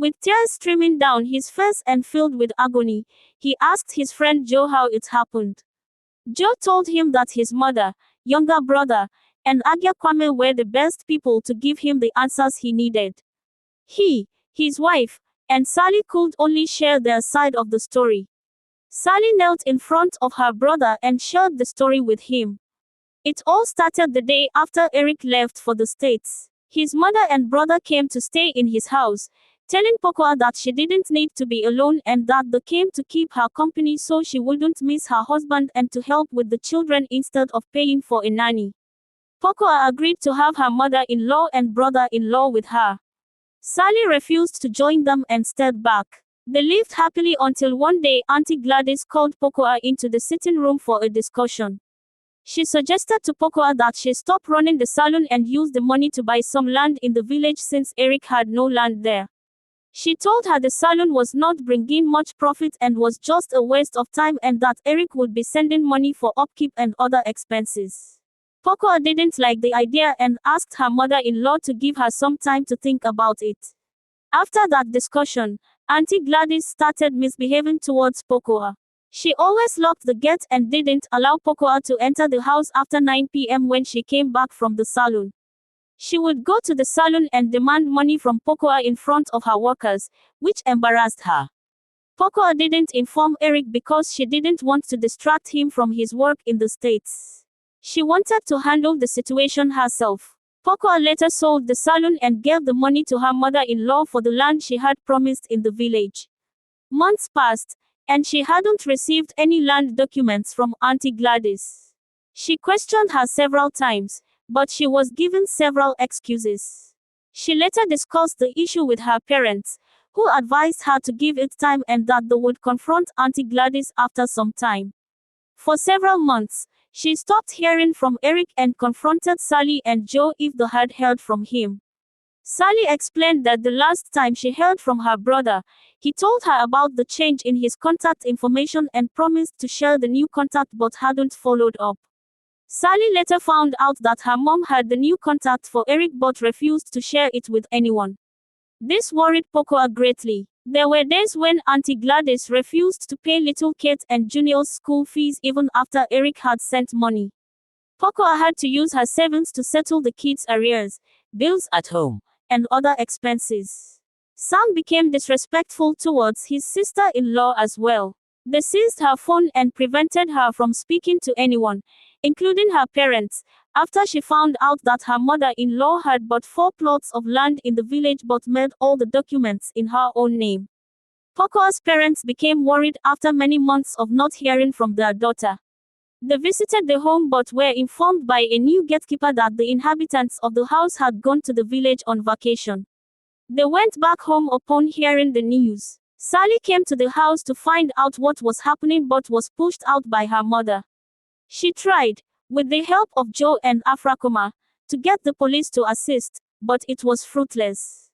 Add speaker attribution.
Speaker 1: With tears streaming down his face and filled with agony, he asked his friend Joe how it happened. Joe told him that his mother, younger brother, and Agia Kwame were the best people to give him the answers he needed. He, his wife, and Sally could only share their side of the story. Sally knelt in front of her brother and shared the story with him. It all started the day after Eric left for the States. His mother and brother came to stay in his house, telling Pokoa that she didn't need to be alone and that they came to keep her company so she wouldn't miss her husband and to help with the children instead of paying for a nanny. Pokoa agreed to have her mother-in-law and brother-in-law with her. Sally refused to join them and stayed back. They lived happily until one day Auntie Gladys called Pokoa into the sitting room for a discussion. She suggested to Pokoa that she stop running the salon and use the money to buy some land in the village since Eric had no land there. She told her the salon was not bringing much profit and was just a waste of time and that Eric would be sending money for upkeep and other expenses. Pokoa didn't like the idea and asked her mother-in-law to give her some time to think about it. After that discussion, Auntie Gladys started misbehaving towards Pokoa. She always locked the gate and didn't allow Pokoa to enter the house after 9 p.m. when she came back from the salon. She would go to the salon and demand money from Pokoa in front of her workers, which embarrassed her. Pokoa didn't inform Eric because she didn't want to distract him from his work in the States. She wanted to handle the situation herself. Pokoa later sold the salon and gave the money to her mother-in-law for the land she had promised in the village. Months passed, and she hadn't received any land documents from Auntie Gladys. She questioned her several times, but she was given several excuses. She later discussed the issue with her parents, who advised her to give it time and that they would confront Auntie Gladys after some time. For several months, she stopped hearing from Eric and confronted Sally and Joe if they had heard from him. Sally explained that the last time she heard from her brother, he told her about the change in his contact information and promised to share the new contact but hadn't followed up. Sally later found out that her mom had the new contact for Eric but refused to share it with anyone. This worried Pokoa greatly. There were days when Auntie Gladys refused to pay little Kate and Junior's school fees even after Eric had sent money. Pokoa had to use her savings to settle the kids' arrears, bills at home, and other expenses. Sam became disrespectful towards his sister-in-law as well. They seized her phone and prevented her from speaking to anyone, including her parents, after she found out that her mother-in-law had bought 4 plots of land in the village but made all the documents in her own name. Pokoa's parents became worried after many months of not hearing from their daughter. They visited the home but were informed by a new gatekeeper that the inhabitants of the house had gone to the village on vacation. They went back home upon hearing the news. Sally came to the house to find out what was happening but was pushed out by her mother. She tried, with the help of Joe and Afrakoma, to get the police to assist, but it was fruitless.